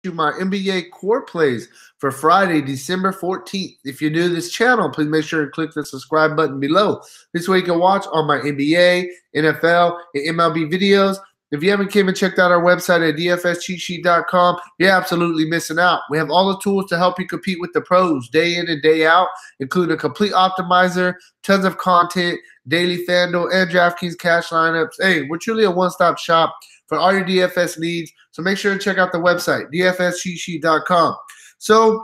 you my NBA core plays for Friday, December 14th. If you're new to this channel, please make sure to click the subscribe button below. This way you can watch all my NBA, NFL, and MLB videos. If you haven't came and checked out our website at dfscheatsheet.com, you're absolutely missing out. We have all the tools to help you compete with the pros day in and day out, including a complete optimizer, tons of content, daily Fanduel, and Draftkings cash lineups. Hey, we're truly a one-stop shop for all your DFS needs. So make sure to check out the website, dfscheatsheet.com. So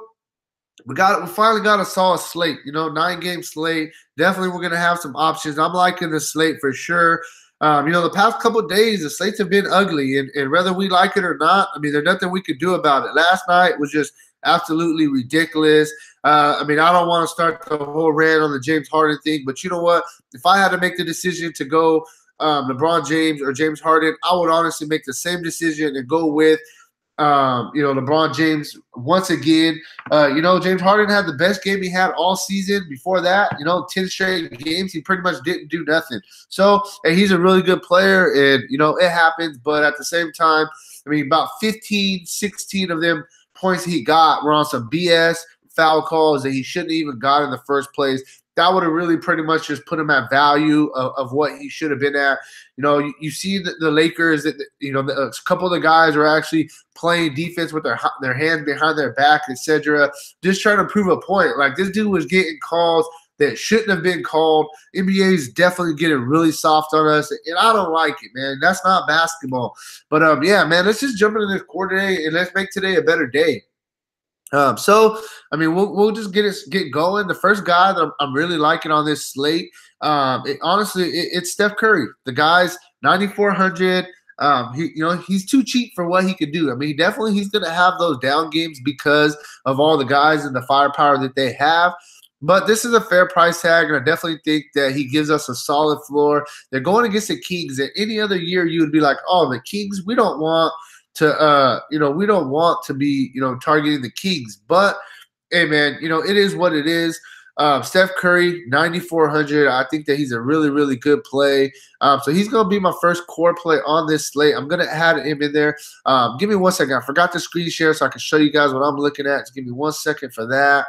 we finally got a solid slate, 9-game slate. Definitely we're going to have some options. I'm liking the slate for sure. The past couple of days, the slates have been ugly, and whether we like it or not, there's nothing we could do about it. Last night was just absolutely ridiculous. I don't want to start the whole rant on the James Harden thing, but you know what? If I had to make the decision to go LeBron James or James Harden, I would honestly make the same decision and go with LeBron James once again. James Harden had the best game he had all season. Before that, 10 straight games, he pretty much didn't do nothing. So, and he's a really good player, and, it happens. But at the same time, about 15, 16 of them points he got were on some BS foul calls that he shouldn't even got in the first place. That would have really pretty much just put him at value of what he should have been at. You see the Lakers, a couple of the guys are actually playing defense with their hands behind their back, etc., just trying to prove a point. Like, this dude was getting calls that shouldn't have been called. NBA is definitely getting really soft on us, and I don't like it, man. That's not basketball. But, yeah, man, let's just jump into this quarter today, and let's make today a better day. We'll just get going. The first guy that I'm really liking on this slate, it's Steph Curry. The guy's 9,400. He's too cheap for what he could do. He's going to have those down games because of all the guys and the firepower that they have. But this is a fair price tag, and I definitely think that he gives us a solid floor. They're going against the Kings. And any other year, you would be like, oh, the Kings, we don't want to be, targeting the Kings. But, hey, man, it is what it is. Steph Curry, 9,400. I think that he's a really, really good play. So he's going to be my first core play on this slate. I'm going to add him in there. Give me 1 second. I forgot to screen share so I can show you guys what I'm looking at. Just give me 1 second for that.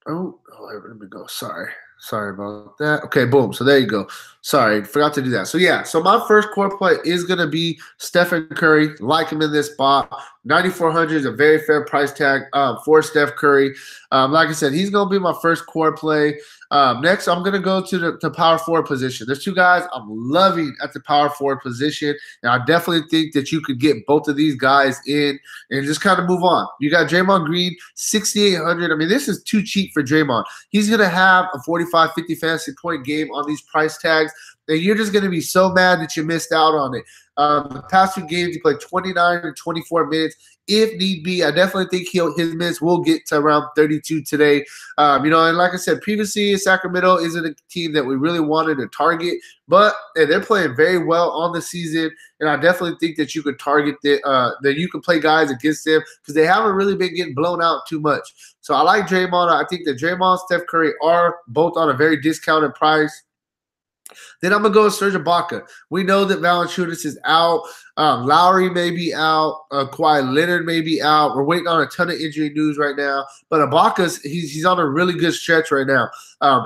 Oh, let me go. Sorry about that. Okay, boom. So there you go. Sorry, forgot to do that. So, yeah. So my first core play is going to be Stephen Curry. Like him in this spot. 9,400 is a very fair price tag for Steph Curry. Like I said, he's going to be my first core play. Next, I'm going to go to the power forward position. There's two guys I'm loving at the power forward position, and I definitely think that you could get both of these guys in and just kind of move on. You got Draymond Green, 6,800. This is too cheap for Draymond. He's going to have a 45, 50 fantasy point game on these price tags, and you're just going to be so mad that you missed out on it. The past two games, he played 29 and 24 minutes. If need be, I definitely think his minutes will get to around 32 today. And like I said previously, Sacramento isn't a team that we really wanted to target, but they're playing very well on the season, and I definitely think that you could target that you can play guys against them because they haven't really been getting blown out too much. So I like Draymond. I think that Draymond and Steph Curry are both on a very discounted price. Then I'm going to go with Serge Ibaka. We know that Valanciunas is out. Lowry may be out. Kawhi Leonard may be out. We're waiting on a ton of injury news right now. But Ibaka's he's on a really good stretch right now.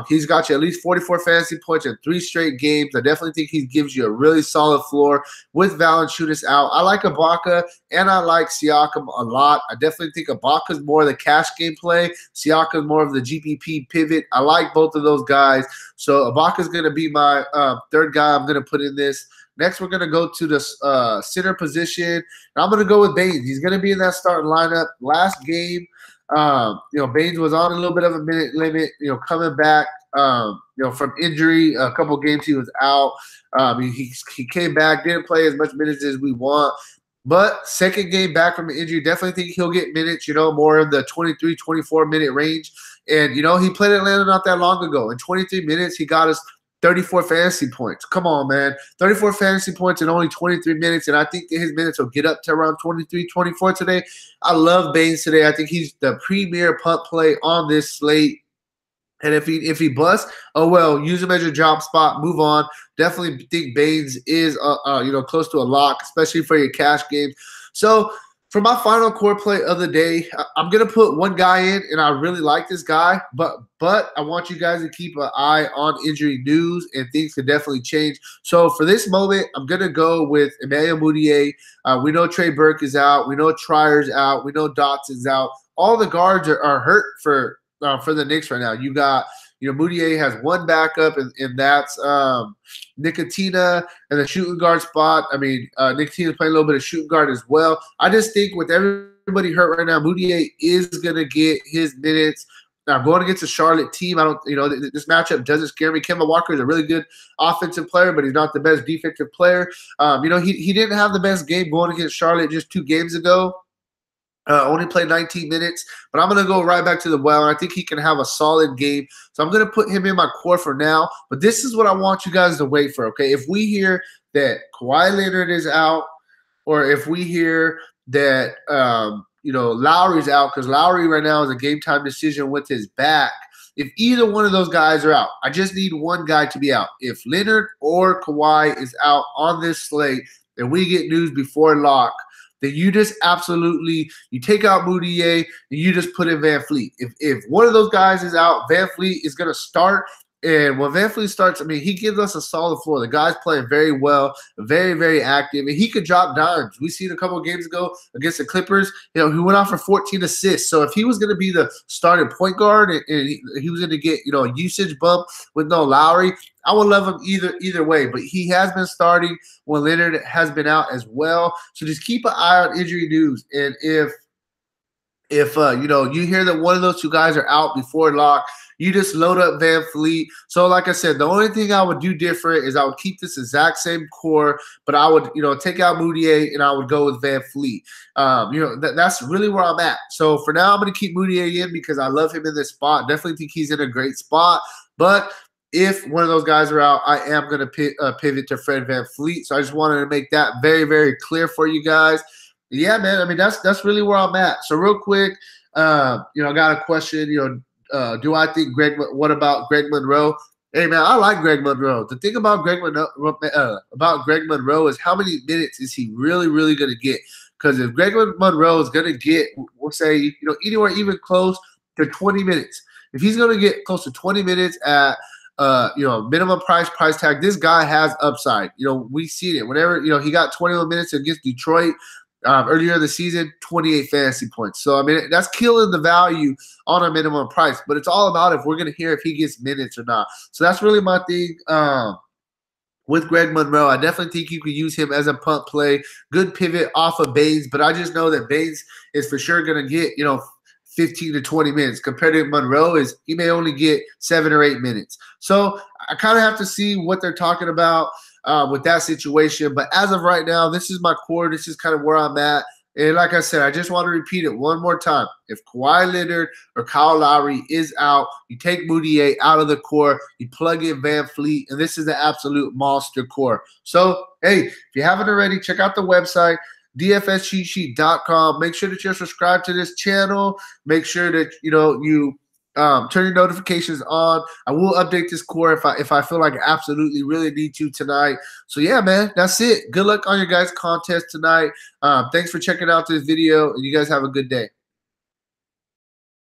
He's got you at least 44 fantasy points in 3 straight games. I definitely think he gives you a really solid floor with Valanciunas out. I like Ibaka, and I like Siakam a lot. I definitely think Ibaka's more of the cash game play. Siakam's more of the GPP pivot. I like both of those guys. So Ibaka's going to be my third guy I'm going to put in this. Next, we're going to go to the center position. And I'm going to go with Baines. He's going to be in that starting lineup. Last game, Baines was on a little bit of a minute limit, coming back, from injury. A couple games he was out. He came back, didn't play as much minutes as we want. But second game back from an injury, definitely think he'll get minutes, more in the 23, 24-minute range. And, he played Atlanta not that long ago. In 23 minutes, he got us 34 fantasy points. Come on, man. 34 fantasy points in only 23 minutes, and I think that his minutes will get up to around 23, 24 today. I love Baines today. I think he's the premier punt play on this slate. And if he busts, oh well, use him as your job spot, move on. Definitely think Baines is close to a lock, especially for your cash games. So for my final core play of the day, I'm gonna put one guy in, and I really like this guy, but I want you guys to keep an eye on injury news, and things could definitely change. So for this moment, I'm gonna go with Emmanuel Mudiay. We know Trey Burke is out. We know Trier's out. We know Dotson's out. All the guards are hurt for the Knicks right now. You got, Mudiay has one backup, and that's Nicotina and the shooting guard spot. I mean, Nicotina's playing a little bit of shooting guard as well. I just think with everybody hurt right now, Mudiay is going to get his minutes. Now, going against a Charlotte team, I don't, this matchup doesn't scare me. Kemba Walker is a really good offensive player, but he's not the best defensive player. He didn't have the best game going against Charlotte just 2 games ago. Only played 19 minutes, but I'm going to go right back to the well, and I think he can have a solid game. So I'm going to put him in my core for now, but this is what I want you guys to wait for, okay? If we hear that Kawhi Leonard is out, or if we hear that, Lowry's out, because Lowry right now is a game-time decision with his back. If either one of those guys are out, I just need one guy to be out. If Leonard or Kawhi is out on this slate, and we get news before lock, then you just absolutely – you take out Mudiay and you just put in Van Fleet. If one of those guys is out, Van Fleet is going to start. And when Van Fleet starts, I mean, he gives us a solid floor. The guy's playing very well, very, very active, and he could drop dimes. We seen a couple of games ago against the Clippers, he went out for 14 assists. So if he was going to be the starting point guard and he was going to get, a usage bump with no Lowry, I would love him either way. But he has been starting when Leonard has been out as well. So just keep an eye on injury news. And if you hear that one of those two guys are out before lock, you just load up Van Fleet. So like I said, the only thing I would do different is I would keep this exact same core, but I would, take out Mudiay and I would go with Van Fleet. That's really where I'm at. So for now, I'm going to keep Mudiay in because I love him in this spot. Definitely think he's in a great spot. But if one of those guys are out, I am going to pivot to Fred Van Fleet. So I just wanted to make that very, very clear for you guys. Yeah, man. I mean, that's really where I'm at. So real quick, I got a question, do I think what about Greg Monroe? Hey, man, I like Greg Monroe. The thing about Greg Monroe is how many minutes is he really, really going to get? Because if Greg Monroe is going to get, we'll say, anywhere even close to 20 minutes, if he's going to get close to 20 minutes at, minimum price tag, this guy has upside. We see it. Whenever, he got 21 minutes against Detroit, earlier in the season, 28 fantasy points. So, I mean, that's killing the value on a minimum price. But it's all about if we're going to hear if he gets minutes or not. So that's really my thing with Greg Monroe. I definitely think you could use him as a punt play. Good pivot off of Baines. But I just know that Baines is for sure going to get, 15 to 20 minutes. Compared to Monroe, he may only get 7 or 8 minutes. So I kind of have to see what they're talking about with that situation. But as of right now, this is my core. This is kind of where I'm at. And like I said, I just want to repeat it one more time. If Kawhi Leonard or Kyle Lowry is out, you take Mudiay out of the core, you plug in Van Fleet, and this is the absolute monster core. So, hey, if you haven't already, check out the website, dfscheatsheet.com. Make sure that you're subscribed to this channel. Make sure that, you turn your notifications on. I will update this core if I feel like I absolutely really need to tonight. So yeah, man, that's it. Good luck on your guys' contest tonight. Thanks for checking out this video, and you guys have a good day.